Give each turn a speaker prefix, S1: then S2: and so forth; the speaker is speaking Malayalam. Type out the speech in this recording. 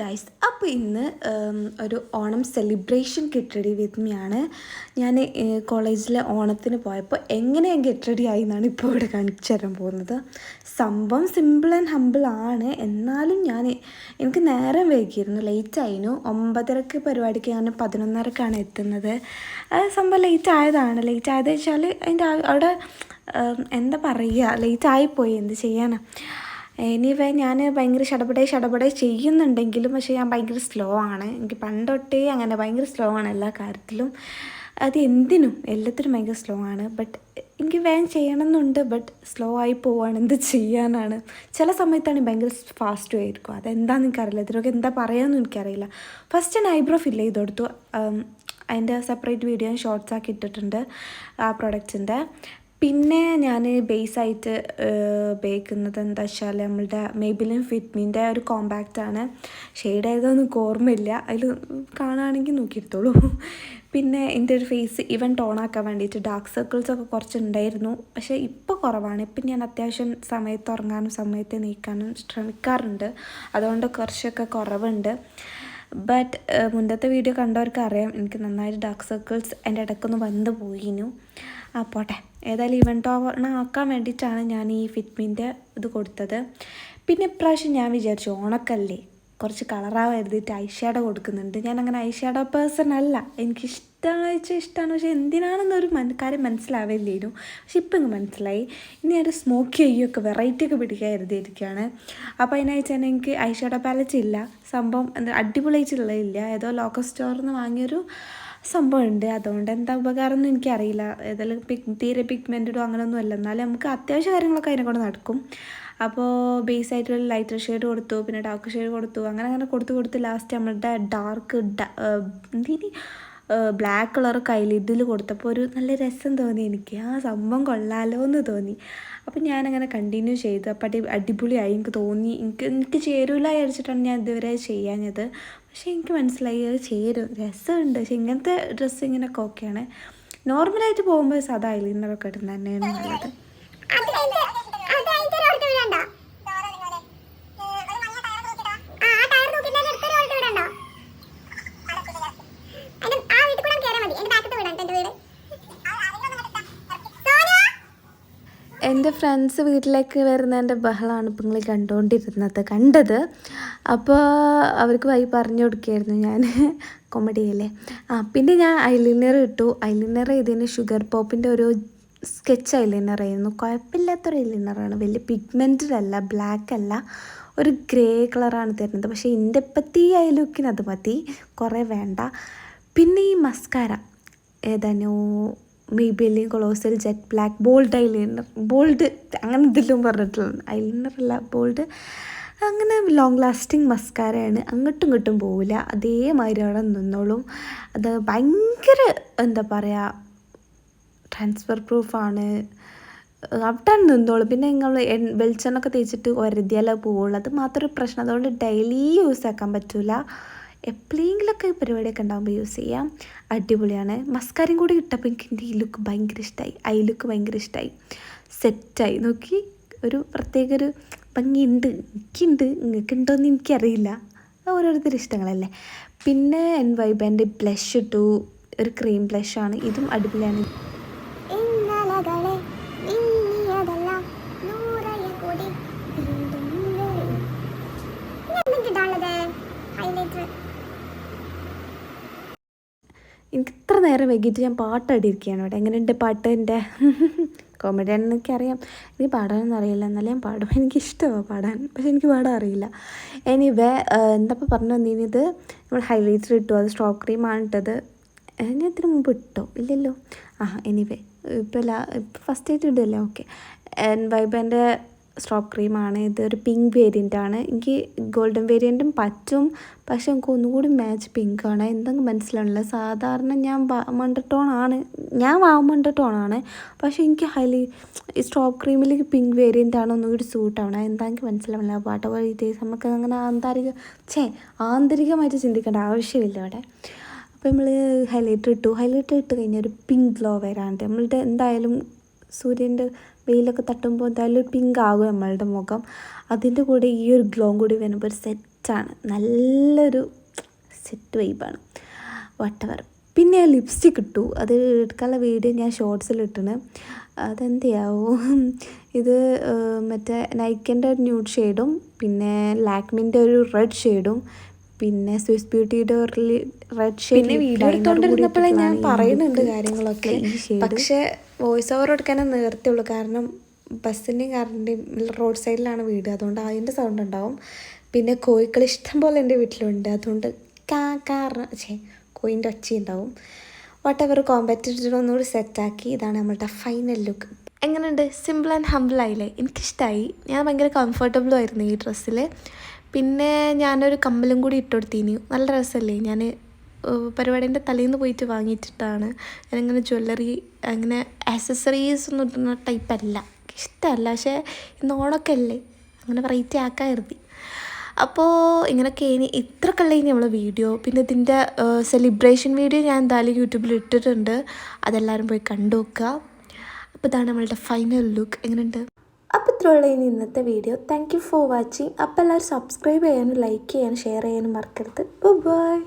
S1: ഗൈസ്, അപ്പോൾ ഇന്ന് ഒരു Onam celebration get ready with me ആണ്. ഞാൻ കോളേജിലെ ഓണത്തിന് പോയപ്പോൾ എങ്ങനെ ഞാൻ ഗെറ്റ് റെഡി ആയി എന്നാണ് ഇപ്പോൾ ഇവിടെ കാണിച്ചു തരാൻ പോകുന്നത്. സംഭവം സിമ്പിൾ ആൻഡ് ഹമ്പിൾ ആണ്. എന്നാലും എനിക്ക് നേരം വൈകിയിരുന്നു, ലേറ്റ് ആയിരുന്നു. 9:30 പരിപാടിക്ക് ഞാൻ 11:30ക്കാണ് എത്തുന്നത്. സംഭവം ലേറ്റ് ആയതെന്ന് വെച്ചാൽ അതിൻ്റെ അവിടെ എന്താ പറയുക, ലേറ്റ് ആയിപ്പോയി, എന്ത് ചെയ്യാനാണ്. എനിവേ ഞാൻ ഭയങ്കര ഷടപടേ ചെയ്യുന്നുണ്ടെങ്കിലും പക്ഷേ ഞാൻ ഭയങ്കര സ്ലോ ആണ്. എനിക്ക് പണ്ടൊട്ടേ അങ്ങനെ ഭയങ്കര സ്ലോ ആണ് എല്ലാ കാര്യത്തിലും. അത് എല്ലാത്തിനും ഭയങ്കര സ്ലോ ആണ്. ബട്ട് എനിക്ക് വേഗം ചെയ്യണമെന്നുണ്ട്, ബട്ട് സ്ലോ ആയി പോവാണ്, എന്ത് ചെയ്യാനാണ്. ചില സമയത്താണ് ഭയങ്കര ഫാസ്റ്റും ആയിരിക്കും. അതെന്താണെന്ന് എനിക്കറിയില്ല, ഇതിനൊക്കെ എന്താ പറയാമെന്നും എനിക്കറിയില്ല. ഫസ്റ്റ് ഞാൻ ഐബ്രോ ഫില്ല് ചെയ്ത് കൊടുത്തു. അതിൻ്റെ സെപ്പറേറ്റ് വീഡിയോ ഞാൻ ഷോർട്സ് ആക്കി ഇട്ടിട്ടുണ്ട് ആ പ്രൊഡക്ട്സിൻ്റെ. പിന്നെ ഞാൻ ബേസായിട്ട് ഉപയോഗിക്കുന്നത് എന്താ വെച്ചാൽ നമ്മളുടെ മെയ്ബിലിൻ ഫിറ്റ്മിൻ്റെ ഒരു കോമ്പാക്റ്റാണ്. ഷെയ്ഡ് ഏതാണെന്ന് ഓർമ്മയില്ല, അതിൽ കാണുകയാണെങ്കിൽ നോക്കിയെടുത്തോളൂ. പിന്നെ എൻ്റെ ഒരു ഫേസ് ഈവൻ ടോണാക്കാൻ വേണ്ടിയിട്ട് ഡാർക്ക് സർക്കിൾസൊക്കെ കുറച്ചുണ്ടായിരുന്നു, പക്ഷേ ഇപ്പോൾ കുറവാണ്. ഇപ്പം ഞാൻ അത്യാവശ്യം സമയത്ത് ഉറങ്ങാനും സമയത്ത് നീക്കാനും ശ്രമിക്കാറുണ്ട്, അതുകൊണ്ട് കുറച്ചൊക്കെ കുറവുണ്ട്. ബട്ട് മുന്നത്തെ വീഡിയോ കണ്ടവർക്ക് അറിയാം, എനിക്ക് നന്നായിട്ട് ഡാർക്ക് സർക്കിൾസ് എൻ്റെ ഇടയ്ക്കൊന്ന് വന്ന് പോയിനു. പോട്ടെ, ഏതായാലും ഇവൻ്റ് ആക്കാൻ വേണ്ടിയിട്ടാണ് ഞാൻ ഈ ഫിറ്റ്മിൻ്റെ ഇത് കൊടുത്തത്. പിന്നെ ഇപ്രാവശ്യം ഞാൻ വിചാരിച്ചു ഓണക്കല്ലേ കുറച്ച് കളറാവാൻ എഴുതിയിട്ട് ഐ ഷാഡോ കൊടുക്കുന്നുണ്ട്. ഞാനങ്ങനെ ഐ ഷാഡോ പേഴ്സൺ അല്ല, ഇഷ്ടമാണ്, പക്ഷേ എന്തിനാണെന്നൊരു കാര്യം മനസ്സിലാവില്ലായിരുന്നു. പക്ഷെ ഇപ്പം ഇങ്ങ് മനസ്സിലായി. ഇനി ഒരു സ്മോക്കി അയ്യൊക്കെ വെറൈറ്റി ഒക്കെ പിടിക്കാൻ എഴുതിയിരിക്കുകയാണ്. അപ്പോൾ അതിനായിട്ട് തന്നെ എനിക്ക് ഐ ഷാഡോ പാലറ്റ് ഇല്ല. സംഭവം അടിപൊളിയായിട്ടുള്ളതില്ല, ഏതോ ലോക്കൽ സ്റ്റോറിൽ നിന്ന് വാങ്ങിയൊരു സംഭവമുണ്ട്. അതുകൊണ്ട് എന്താ ഉപകാരം ഒന്നും എനിക്കറിയില്ല. ഏതായാലും തീരെ പിഗ്മെൻറ്റഡോ അങ്ങനെയൊന്നും അല്ല, എന്നാലും നമുക്ക് അത്യാവശ്യ കാര്യങ്ങളൊക്കെ അതിനെ കൊണ്ട് നടക്കും. അപ്പോൾ ബേസായിട്ടുള്ള ലൈറ്റർ ഷെയ്ഡ് കൊടുത്തു, പിന്നെ ഡാർക്ക് ഷെയ്ഡ് കൊടുത്തു, അങ്ങനെ കൊടുത്ത് ലാസ്റ്റ് നമ്മളുടെ ഡാർക്ക് ബ്ലാക്ക് കളർ കയ്യിലിതിൽ കൊടുത്തപ്പോൾ ഒരു നല്ല രസം തോന്നി എനിക്ക്. ആ സംഭവം കൊള്ളാലോ എന്ന് തോന്നി. അപ്പം ഞാനങ്ങനെ കണ്ടിന്യൂ ചെയ്തു. അപ്പം അടിപൊളിയായി എനിക്ക് തോന്നി. എനിക്ക് ചേരൂല വിചാരിച്ചിട്ടാണ് ഞാൻ ഇതുവരെ ചെയ്യാഞ്ഞത്. പക്ഷേ എനിക്ക് മനസ്സിലായി അത് ചേരും, രസമുണ്ട്. പക്ഷേ ഇങ്ങനത്തെ ഡ്രസ്സ് ഇങ്ങനെയൊക്കെ ഓക്കെയാണ്. നോർമലായിട്ട് പോകുമ്പോൾ സാധാ ഐലൈനറൊക്കെ ഇടുന്നത് തന്നെയാണ് നല്ലത്. എൻ്റെ ഫ്രണ്ട്സ് വീട്ടിലേക്ക് വരുന്നതിൻ്റെ ബഹളമാണ് ഇപ്പം നിങ്ങൾ കണ്ടത്. അപ്പോൾ അവർക്ക് വഴി പറഞ്ഞു കൊടുക്കുകയായിരുന്നു ഞാൻ, കോമഡിയല്ലേ. പിന്നെ ഞാൻ ഐലൈനർ ഇട്ടു. ഐലൈനർ ഇതിന് ഷുഗർ പോപ്പിൻ്റെ ഒരു സ്കെച്ച് ഐലൈനർ ആയിരുന്നു. കുഴപ്പമില്ലാത്തൊരു ഐലൈനറാണ്, വലിയ പിഗ്മെൻറ്റഡ് അല്ല, ബ്ലാക്ക് അല്ല, ഒരു ഗ്രേ കളറാണ് തരുന്നത്. പക്ഷേ എൻ്റെ ഇപ്പോഴത്തെ ഈ ഐ ലുക്കിന് അത് മതി, കുറേ വേണ്ട. പിന്നെ ഈ മസ്കാര ഏതാനോ Maybelline colossal jet black bold eyeliner, bold അങ്ങനെ എന്തെങ്കിലും പറഞ്ഞിട്ടുള്ളത്, ഐലൈനറല്ല ബോൾഡ്, അങ്ങനെ ലോങ് ലാസ്റ്റിംഗ് മസ്കാരയാണ്. അങ്ങോട്ടും ഇങ്ങോട്ടും പോവില്ല, അതേമാതിരി അവിടെ നിന്നോളും. അത് ഭയങ്കര എന്താ പറയുക, ട്രാൻസ്ഫർ പ്രൂഫാണ്, അവിടെ നിന്നോളും. പിന്നെ നിങ്ങൾ വെളിച്ചെണ്ണൊക്കെ തേച്ചിട്ട് ഒരതിയാലേ പോവുള്ളൂ, അത് മാത്രമൊരു പ്രശ്നം. അതുകൊണ്ട് ഡെയിലി യൂസ് ആക്കാൻ പറ്റില്ല, എപ്പോഴെങ്കിലൊക്കെ പരിപാടിയൊക്കെ ഉണ്ടാകുമ്പോൾ യൂസ് ചെയ്യാം. അടിപൊളിയാണ്. മസ്കാരയും കൂടി ഇട്ടപ്പോൾ എനിക്ക് എൻ്റെ ഈ ലുക്ക് ഭയങ്കര ഇഷ്ടമായി, ഐ ലുക്ക് ഭയങ്കര ഇഷ്ടമായി, സെറ്റായി. നോക്കി ഒരു പ്രത്യേക ഒരു ഭംഗിയുണ്ട്, എനിക്കുണ്ട്, നിങ്ങൾക്കുണ്ടോയെന്ന് എനിക്കറിയില്ല, ഓരോരുത്തരുടെ ഇഷ്ടങ്ങളല്ലേ. പിന്നെ എൻ്റെ ബ്ലഷ് ഇട്ടു, ഒരു ക്രീം ബ്ലഷാണ്, ഇതും അടിപൊളിയാണ്. എനിക്ക് ഇത്ര നേരം വൈകിട്ട് ഞാൻ പാട്ടടിയിരിക്കുകയാണ് ഇവിടെ. എങ്ങനെയുണ്ട് പാട്ട്? എൻ്റെ കോമഡിയാണെന്ന് എനിക്കറിയാം, എനിക്ക് പാടാനൊന്നും അറിയില്ല, എന്നാലും ഞാൻ പാടും. എനിക്കിഷ്ടമാണ് പാടാൻ, പക്ഷെ എനിക്ക് പാടാൻ അറിയില്ല. എനിവേ എന്തപ്പോൾ പറഞ്ഞു വന്നിരുന്നത്, നമ്മൾ ഹൈലൈറ്റർ ഇട്ടു, അത് സ്ട്രോക്ക് ക്രീമാണ് ഇട്ടത്. ഞാൻ ഇതിന് മുമ്പ് ഇട്ടോ ഇല്ലല്ലോ? എനിവേ ഇപ്പോൾ ഫസ്റ്റ് ആയിട്ട് ഇടുമല്ലോ, ഓക്കെ. വൈബൻ്റെ സ്ട്രോക്ക് ക്രീമാണ് ഇത്, ഒരു പിങ്ക് വേരിയൻ്റാണ്. എനിക്ക് ഗോൾഡൻ വേരിയൻറ്റും പറ്റും, പക്ഷെ എനിക്ക് ഒന്നുകൂടി മാച്ച് പിങ്കാണ്. എന്തെങ്കിലും മനസ്സിലാവില്ല. സാധാരണ ഞാൻ വാമണ്ട ടോണാണ്, പക്ഷേ എനിക്ക് ഈ സ്ട്രോക്ക് ക്രീമിൽ പിങ്ക് വേരിയൻ്റാണ് ഒന്നുകൂടി സൂട്ടാവണം. എന്താ എനിക്ക് മനസ്സിലാവില്ല. പാട്ട് പാടിയിട്ട് നമുക്ക് അങ്ങനെ ആന്തരികമായിട്ട് ചിന്തിക്കേണ്ട ആവശ്യമില്ല ഇവിടെ. അപ്പോൾ നമ്മൾ ഹൈലൈറ്റർ ഇട്ട് കഴിഞ്ഞാൽ ഒരു പിങ്ക് ഗ്ലോ വരാണ്ട്, നമ്മളുടെ എന്തായാലും സൂര്യൻ്റെ വെയിലൊക്കെ തട്ടുമ്പോൾ എന്തായാലും ഒരു പിങ്ക് ആകും നമ്മളുടെ മുഖം. അതിൻ്റെ കൂടെ ഈ ഒരു ഗ്ലോം കൂടി വരുമ്പോൾ ഒരു സെറ്റ് സെറ്റാണ്, നല്ലൊരു സെറ്റ് വൈബാണ്. വട്ടവർ. പിന്നെ ലിപ്സ്റ്റിക് ഇട്ടു, അത് എടുക്കാനുള്ള വീഡിയോ ഞാൻ ഷോർട്സിലിട്ടിന്. അതെന്തെയാവും, ഇത് മറ്റേ നൈക്കിൻ്റെ ഒരു ന്യൂഡ് ഷെയ്ഡും പിന്നെ ലാക്മിൻ്റെ ഒരു റെഡ് ഷെയ്ഡും പിന്നെ സ്വിസ് ബ്യൂട്ടിയുടെ ഒരു റെഡ് ഷെയ്ഡ്. പിന്നെ വീഡിയോ എടുത്തുകൊണ്ടിരുന്നപ്പോഴേ ഞാൻ പറയുന്നുണ്ട് കാര്യങ്ങളൊക്കെ, പക്ഷേ വോയിസ് ഓവർ എടുക്കാനേ നേരത്തുള്ളൂ. കാരണം ബസ്സിൻ്റെയും കാറിൻ്റെയും റോഡ് സൈഡിലാണ് വീട്, അതുകൊണ്ട് അതിൻ്റെ സൗണ്ട് ഉണ്ടാവും. പിന്നെ കോഴികൾ ഇഷ്ടം പോലെ എൻ്റെ വീട്ടിലുണ്ട്, അതുകൊണ്ട് കോയിൻ്റെ ഒച്ച ഉണ്ടാവും. വാട്ടെവർ കോമ്പാറ്റിറ്റർ ഒന്നുകൂടി സെറ്റാക്കി. ഇതാണ് നമ്മളുടെ ഫൈനൽ ലുക്ക്. എങ്ങനെയുണ്ട്? സിമ്പിൾ ആൻഡ് ഹംബിൾ ആയില്ലേ? എനിക്കിഷ്ടമായി. ഞാൻ ഭയങ്കര കംഫർട്ടബിളും ആയിരുന്നു ഈ ഡ്രസ്സിൽ. പിന്നെ ഞാനൊരു കമ്മലും കൂടി ഇട്ടുകൊടുത്തീനി. നല്ല രസമല്ലേ? ഞാൻ പരിപാടീൻ്റെ തലേന്ന് പോയിട്ട് വാങ്ങിയിട്ടിട്ടാണ്. ഞാനങ്ങനെ ജ്വല്ലറി അങ്ങനെ ആക്സസറീസ് ഒന്നും ഇടുന്ന ടൈപ്പല്ല, ഇഷ്ടമല്ല. പക്ഷേ ഇന്ന് ഓണമൊക്കെ അല്ലേ, അങ്ങനെ വെറൈറ്റി ആക്കാൻ കരുതി. അപ്പോൾ ഇങ്ങനെയൊക്കെ ഇത്രക്കല്ലേ ഇനി നമ്മളെ വീഡിയോ. പിന്നെ ഇതിൻ്റെ സെലിബ്രേഷൻ വീഡിയോ ഞാൻ എന്തായാലും യൂട്യൂബിൽ ഇട്ടിട്ടുണ്ട്, അതെല്ലാവരും പോയി കണ്ടു നോക്കുക. അപ്പോൾ ഇതാണ് നമ്മളുടെ ഫൈനൽ ലുക്ക്. എങ്ങനെയുണ്ട്? അപ്പോൾ ഇത്രയുള്ള ഇനി ഇന്നത്തെ video. Thank you for watching. അപ്പോൾ എല്ലാവരും സബ്സ്ക്രൈബ് ചെയ്യാനും ലൈക്ക് ചെയ്യാനും ഷെയർ ചെയ്യാനും മറക്കരുത്. ബൈ.